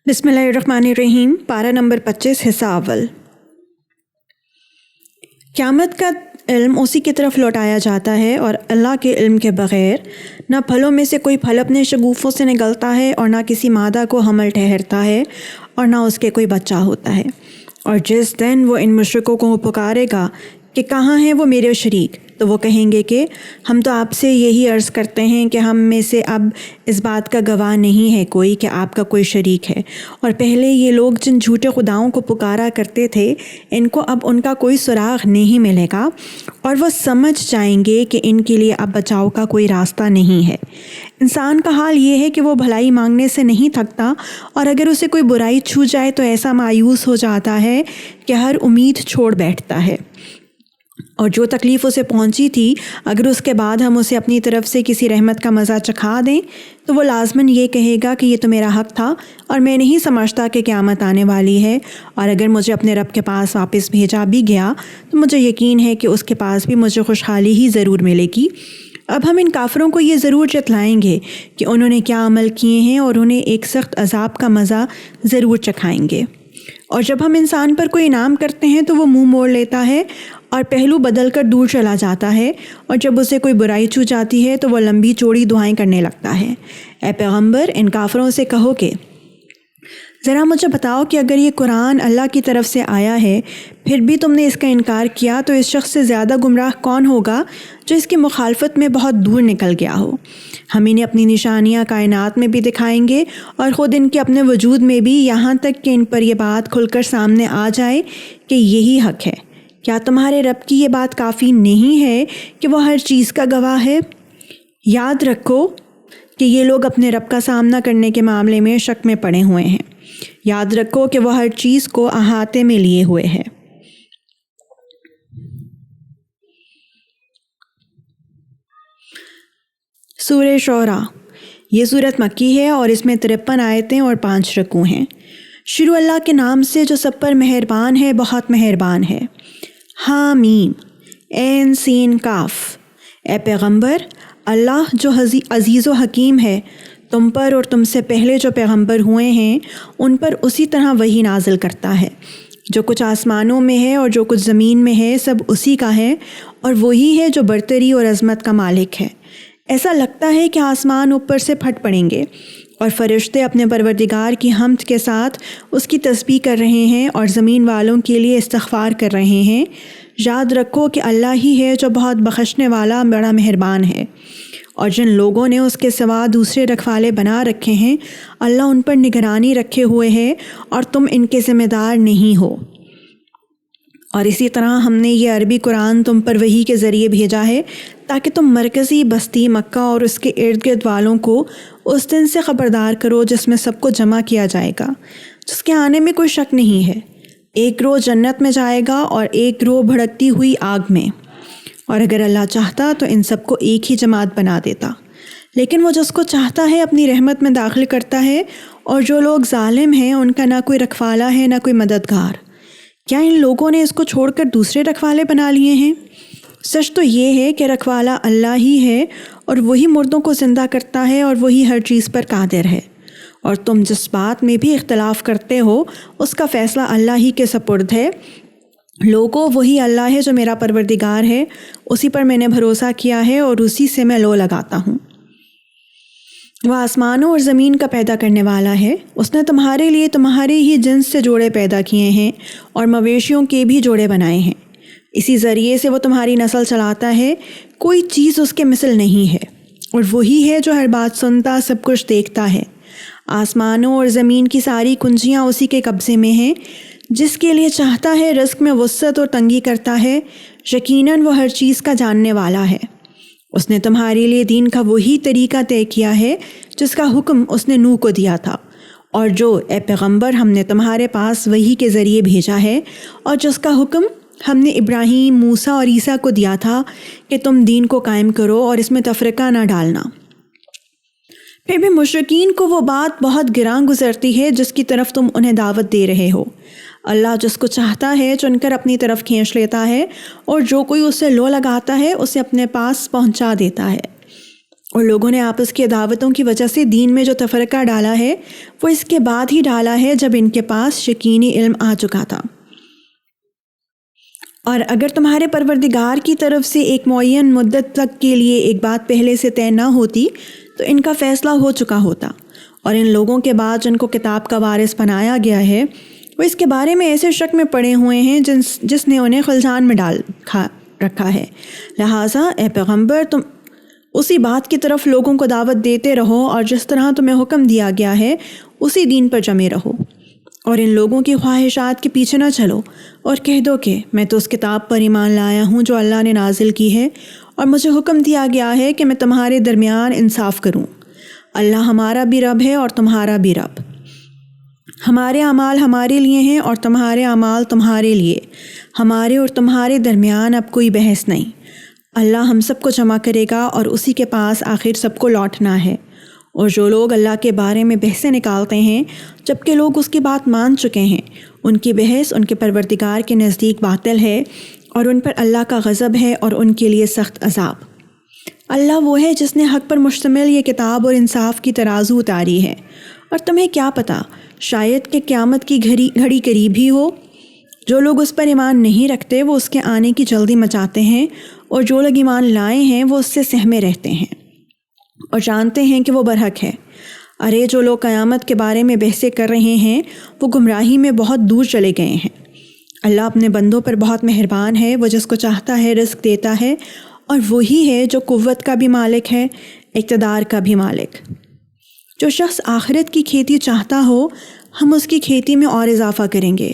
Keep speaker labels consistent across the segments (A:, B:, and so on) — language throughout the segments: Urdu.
A: بسم اللہ الرحمن الرحیم۔ پارہ نمبر 25، حصہ اول۔ قیامت کا علم اسی کی طرف لوٹایا جاتا ہے، اور اللہ کے علم کے بغیر نہ پھلوں میں سے کوئی پھل اپنے شگوفوں سے نکلتا ہے، اور نہ کسی مادہ کو حمل ٹھہرتا ہے، اور نہ اس کے کوئی بچہ ہوتا ہے۔ اور جس دن وہ ان مشرکوں کو پکارے گا کہ کہاں ہیں وہ میرے شریک، تو وہ کہیں گے کہ ہم تو آپ سے یہی عرض کرتے ہیں کہ ہم میں سے اب اس بات کا گواہ نہیں ہے کوئی کہ آپ کا کوئی شریک ہے، اور پہلے یہ لوگ جن جھوٹے خداؤں کو پکارا کرتے تھے ان کو اب ان کا کوئی سراغ نہیں ملے گا، اور وہ سمجھ جائیں گے کہ ان کے لیے اب بچاؤ کا کوئی راستہ نہیں ہے۔ انسان کا حال یہ ہے کہ وہ بھلائی مانگنے سے نہیں تھکتا، اور اگر اسے کوئی برائی چھو جائے تو ایسا مایوس ہو جاتا ہے کہ ہر امید چھوڑ بیٹھتا ہے، اور جو تکلیف اسے پہنچی تھی اگر اس کے بعد ہم اسے اپنی طرف سے کسی رحمت کا مزہ چکھا دیں تو وہ لازماً یہ کہے گا کہ یہ تو میرا حق تھا اور میں نہیں سمجھتا کہ قیامت آنے والی ہے، اور اگر مجھے اپنے رب کے پاس واپس بھیجا بھی گیا تو مجھے یقین ہے کہ اس کے پاس بھی مجھے خوشحالی ہی ضرور ملے گی۔ اب ہم ان کافروں کو یہ ضرور جتلائیں گے کہ انہوں نے کیا عمل کیے ہیں، اور انہیں ایک سخت عذاب کا مزہ ضرور چکھائیں گے۔ اور جب ہم انسان پر کوئی انعام کرتے ہیں تو وہ منہ موڑ لیتا ہے اور پہلو بدل کر دور چلا جاتا ہے، اور جب اسے کوئی برائی چھو جاتی ہے تو وہ لمبی چوڑی دعائیں کرنے لگتا ہے۔ اے پیغمبر، ان کافروں سے کہو کہ ذرا مجھے بتاؤ کہ اگر یہ قرآن اللہ کی طرف سے آیا ہے پھر بھی تم نے اس کا انکار کیا تو اس شخص سے زیادہ گمراہ کون ہوگا جو اس کی مخالفت میں بہت دور نکل گیا ہو۔ ہم انہیں اپنی نشانیاں کائنات میں بھی دکھائیں گے اور خود ان کے اپنے وجود میں بھی، یہاں تک کہ ان پر یہ بات کھل کر سامنے آ جائے کہ یہی حق ہے۔ کیا تمہارے رب کی یہ بات کافی نہیں ہے کہ وہ ہر چیز کا گواہ ہے؟ یاد رکھو کہ یہ لوگ اپنے رب کا سامنا کرنے کے معاملے میں شک میں پڑے ہوئے ہیں۔ یاد رکھو کہ وہ ہر چیز کو احاطے میں لیے ہوئے ہے۔ سورہ شعراء۔ یہ سورت مکی ہے اور اس میں 53 آیتیں اور 5 رکوع ہیں۔ شروع اللہ کے نام سے جو سب پر مہربان ہے، بہت مہربان ہے۔ حامیم، عین سین کاف۔ اے پیغمبر، اللہ جو عزیز و حکیم ہے، تم پر اور تم سے پہلے جو پیغمبر ہوئے ہیں ان پر اسی طرح وحی نازل کرتا ہے۔ جو کچھ آسمانوں میں ہے اور جو کچھ زمین میں ہے سب اسی کا ہے، اور وہی ہے جو برتری اور عظمت کا مالک ہے۔ ایسا لگتا ہے کہ آسمان اوپر سے پھٹ پڑیں گے، اور فرشتے اپنے پروردگار کی حمد کے ساتھ اس کی تسبیح کر رہے ہیں اور زمین والوں کے لیے استغفار کر رہے ہیں۔ یاد رکھو کہ اللہ ہی ہے جو بہت بخشنے والا بڑا مہربان ہے، اور جن لوگوں نے اس کے سوا دوسرے رکھوالے بنا رکھے ہیں اللہ ان پر نگرانی رکھے ہوئے ہے اور تم ان کے ذمہ دار نہیں ہو۔ اور اسی طرح ہم نے یہ عربی قرآن تم پر وحی کے ذریعے بھیجا ہے تاکہ تم مرکزی بستی مکہ اور اس کے ارد گرد والوں کو اس دن سے خبردار کرو جس میں سب کو جمع کیا جائے گا، جس کے آنے میں کوئی شک نہیں ہے۔ ایک گروہ جنت میں جائے گا اور ایک گروہ بھڑکتی ہوئی آگ میں، اور اگر اللہ چاہتا تو ان سب کو ایک ہی جماعت بنا دیتا، لیکن وہ جس کو چاہتا ہے اپنی رحمت میں داخل کرتا ہے، اور جو لوگ ظالم ہیں ان کا نہ کوئی رکھوالا ہے نہ کوئی مددگار۔ کیا ان لوگوں نے اس کو چھوڑ کر دوسرے رکھوالے بنا لیے ہیں؟ سچ تو یہ ہے کہ رکھوالا اللہ ہی ہے، اور وہی مردوں کو زندہ کرتا ہے اور وہی ہر چیز پر قادر ہے، اور تم جس بات میں بھی اختلاف کرتے ہو اس کا فیصلہ اللہ ہی کے سپرد ہے۔ لوگوں، وہی اللہ ہے جو میرا پروردگار ہے، اسی پر میں نے بھروسہ کیا ہے اور اسی سے میں لو لگاتا ہوں۔ وہ آسمانوں اور زمین کا پیدا کرنے والا ہے۔ اس نے تمہارے لیے تمہارے ہی جنس سے جوڑے پیدا کیے ہیں اور مویشیوں کے بھی جوڑے بنائے ہیں، اسی ذریعے سے وہ تمہاری نسل چلاتا ہے، کوئی چیز اس کے مثل نہیں ہے، اور وہی ہے جو ہر بات سنتا، سب کچھ دیکھتا ہے۔ آسمانوں اور زمین کی ساری کنجیاں اسی کے قبضے میں ہیں، جس کے لیے چاہتا ہے رزق میں وسعت اور تنگی کرتا ہے، یقیناً وہ ہر چیز کا جاننے والا ہے۔ اس نے تمہارے لیے دین کا وہی طریقہ طے کیا ہے جس کا حکم اس نے نوح کو دیا تھا، اور جو اے پیغمبر ہم نے تمہارے پاس وحی کے ذریعے بھیجا ہے، اور جس کا حکم ہم نے ابراہیم، موسیٰ اور عیسیٰ کو دیا تھا کہ تم دین کو قائم کرو اور اس میں تفرقہ نہ ڈالنا۔ پھر بھی مشرکین کو وہ بات بہت گراں گزرتی ہے جس کی طرف تم انہیں دعوت دے رہے ہو۔ اللہ جس کو چاہتا ہے چن کر اپنی طرف کھینچ لیتا ہے، اور جو کوئی اسے لو لگاتا ہے اسے اپنے پاس پہنچا دیتا ہے۔ اور لوگوں نے آپس کی عداوتوں کی وجہ سے دین میں جو تفرقہ ڈالا ہے وہ اس کے بعد ہی ڈالا ہے جب ان کے پاس یقینی علم آ چکا تھا۔ اور اگر تمہارے پروردگار کی طرف سے ایک معین مدت تک کے لیے ایک بات پہلے سے طے نہ ہوتی تو ان کا فیصلہ ہو چکا ہوتا، اور ان لوگوں کے بعد جن کو کتاب کا وارث بنایا گیا ہے وہ اس کے بارے میں ایسے شک میں پڑے ہوئے ہیں جس نے انہیں خلجان میں ڈال رکھا ہے۔ لہٰذا اے پیغمبر، تم اسی بات کی طرف لوگوں کو دعوت دیتے رہو، اور جس طرح تمہیں حکم دیا گیا ہے اسی دین پر جمے رہو، اور ان لوگوں کی خواہشات کے پیچھے نہ چلو، اور کہہ دو کہ میں تو اس کتاب پر ایمان لایا ہوں جو اللہ نے نازل کی ہے، اور مجھے حکم دیا گیا ہے کہ میں تمہارے درمیان انصاف کروں۔ اللہ ہمارا بھی رب ہے اور تمہارا بھی رب، ہمارے اعمال ہمارے لیے ہیں اور تمہارے اعمال تمہارے لیے، ہمارے اور تمہارے درمیان اب کوئی بحث نہیں۔ اللہ ہم سب کو جمع کرے گا اور اسی کے پاس آخر سب کو لوٹنا ہے۔ اور جو لوگ اللہ کے بارے میں بحثیں نکالتے ہیں جبکہ لوگ اس کی بات مان چکے ہیں، ان کی بحث ان کے پروردگار کے نزدیک باطل ہے، اور ان پر اللہ کا غضب ہے اور ان کے لیے سخت عذاب۔ اللہ وہ ہے جس نے حق پر مشتمل یہ کتاب اور انصاف کی ترازو اتاری ہے، اور تمہیں کیا پتہ شاید کہ قیامت کی گھڑی قریب ہی ہو۔ جو لوگ اس پر ایمان نہیں رکھتے وہ اس کے آنے کی جلدی مچاتے ہیں، اور جو لوگ ایمان لائے ہیں وہ اس سے سہمے رہتے ہیں اور جانتے ہیں کہ وہ برحق ہے۔ ارے جو لوگ قیامت کے بارے میں بحثیں کر رہے ہیں وہ گمراہی میں بہت دور چلے گئے ہیں۔ اللہ اپنے بندوں پر بہت مہربان ہے، وہ جس کو چاہتا ہے رزق دیتا ہے، اور وہی ہے جو قوت کا بھی مالک ہے، اقتدار کا بھی مالک۔ جو شخص آخرت کی کھیتی چاہتا ہو ہم اس کی کھیتی میں اور اضافہ کریں گے،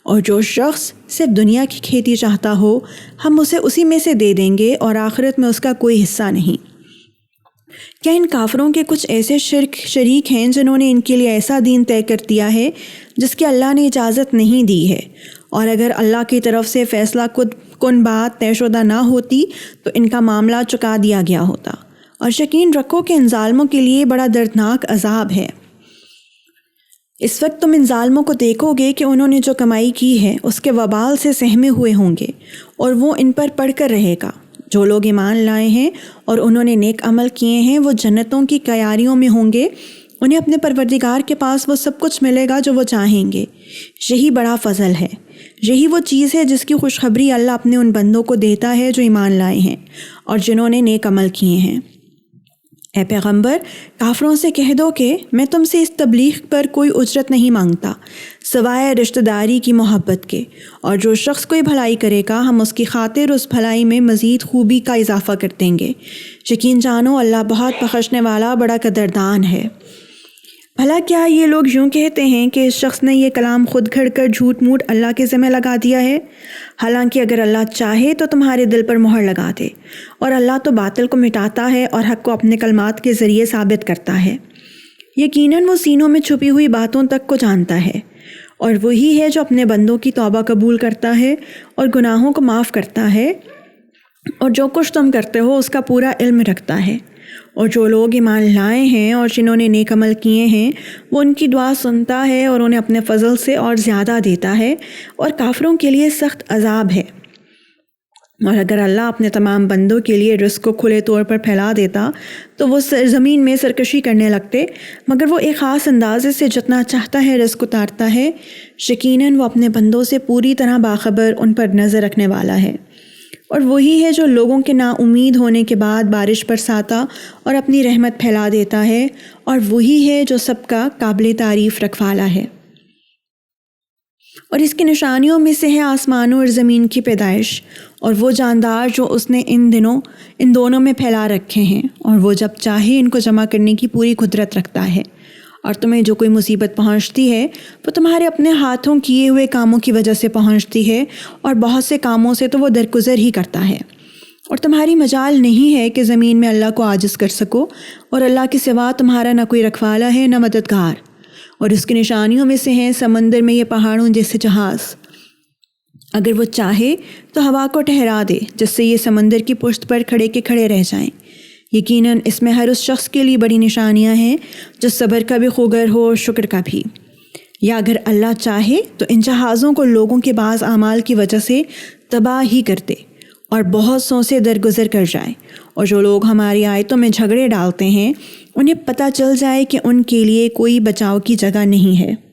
A: اور جو شخص صرف دنیا کی کھیتی چاہتا ہو ہم اسے اسی میں سے دے دیں گے، اور آخرت میں اس کا کوئی حصہ نہیں۔ کیا ان کافروں کے کچھ ایسے شریک ہیں جنہوں نے ان کے لیے ایسا دین طے کر دیا ہے جس کی اللہ نے اجازت نہیں دی ہے؟ اور اگر اللہ کی طرف سے فیصلہ کن بات طے شدہ نہ ہوتی تو ان کا معاملہ چکا دیا گیا ہوتا۔ اور یقین رکھو کہ ان ظالموں کے لیے بڑا دردناک عذاب ہے۔ اس وقت تم ان ظالموں کو دیکھو گے کہ انہوں نے جو کمائی کی ہے اس کے وبال سے سہمے ہوئے ہوں گے، اور وہ ان پر پڑ کر رہے گا۔ جو لوگ ایمان لائے ہیں اور انہوں نے نیک عمل کیے ہیں وہ جنتوں کی کیاریوں میں ہوں گے، انہیں اپنے پروردگار کے پاس وہ سب کچھ ملے گا جو وہ چاہیں گے۔ یہی بڑا فضل ہے، یہی وہ چیز ہے جس کی خوشخبری اللہ اپنے ان بندوں کو دیتا ہے جو ایمان لائے ہیں اور جنہوں نے نیک عمل کیے ہیں۔ اے پیغمبر، کافروں سے کہہ دو کہ میں تم سے اس تبلیغ پر کوئی اجرت نہیں مانگتا سوائے رشتہ داری کی محبت کے، اور جو شخص کوئی بھلائی کرے گا ہم اس کی خاطر اس بھلائی میں مزید خوبی کا اضافہ کر دیں گے۔ یقین جانو اللہ بہت بخشنے والا بڑا قدردان ہے۔ بھلا کیا یہ لوگ یوں کہتے ہیں کہ اس شخص نے یہ کلام خود گھڑ کر جھوٹ موٹ اللہ کے ذمہ لگا دیا ہے؟ حالانکہ اگر اللہ چاہے تو تمہارے دل پر مہر لگا دے، اور اللہ تو باطل کو مٹاتا ہے اور حق کو اپنے کلمات کے ذریعے ثابت کرتا ہے۔ یقیناً وہ سینوں میں چھپی ہوئی باتوں تک کو جانتا ہے، اور وہی ہے جو اپنے بندوں کی توبہ قبول کرتا ہے اور گناہوں کو معاف کرتا ہے، اور جو کچھ تم کرتے ہو اس کا پورا علم رکھتا ہے۔ اور جو لوگ ایمان لائے ہیں اور جنہوں نے نیک عمل کیے ہیں وہ ان کی دعا سنتا ہے اور انہیں اپنے فضل سے اور زیادہ دیتا ہے، اور کافروں کے لیے سخت عذاب ہے۔ اور اگر اللہ اپنے تمام بندوں کے لیے رزق کو کھلے طور پر پھیلا دیتا تو وہ زمین میں سرکشی کرنے لگتے، مگر وہ ایک خاص اندازے سے جتنا چاہتا ہے رزق اتارتا ہے۔ یقیناً وہ اپنے بندوں سے پوری طرح باخبر ان پر نظر رکھنے والا ہے۔ اور وہی ہے جو لوگوں کے نا امید ہونے کے بعد بارش برساتا اور اپنی رحمت پھیلا دیتا ہے، اور وہی ہے جو سب کا قابل تعریف رکھوالا ہے۔ اور اس کی نشانیوں میں سے ہے آسمانوں اور زمین کی پیدائش، اور وہ جاندار جو اس نے ان دونوں میں پھیلا رکھے ہیں، اور وہ جب چاہے ان کو جمع کرنے کی پوری قدرت رکھتا ہے۔ اور تمہیں جو کوئی مصیبت پہنچتی ہے وہ تمہارے اپنے ہاتھوں کیے ہوئے کاموں کی وجہ سے پہنچتی ہے، اور بہت سے کاموں سے تو وہ درگزر ہی کرتا ہے۔ اور تمہاری مجال نہیں ہے کہ زمین میں اللہ کو عاجز کر سکو، اور اللہ کے سوا تمہارا نہ کوئی رکھوالا ہے نہ مددگار۔ اور اس کی نشانیوں میں سے ہیں سمندر میں یہ پہاڑوں جیسے جہاز، اگر وہ چاہے تو ہوا کو ٹھہرا دے جس سے یہ سمندر کی پشت پر کھڑے کے کھڑے رہ جائیں۔ یقیناً اس میں ہر اس شخص کے لیے بڑی نشانیاں ہیں جو صبر کا بھی خوگر ہو اور شکر کا بھی۔ یا اگر اللہ چاہے تو ان جہازوں کو لوگوں کے بعض اعمال کی وجہ سے تباہ ہی کر دے اور بہت سوں سے درگزر کر جائے، اور جو لوگ ہماری آیتوں میں جھگڑے ڈالتے ہیں انہیں پتہ چل جائے کہ ان کے لیے کوئی بچاؤ کی جگہ نہیں ہے۔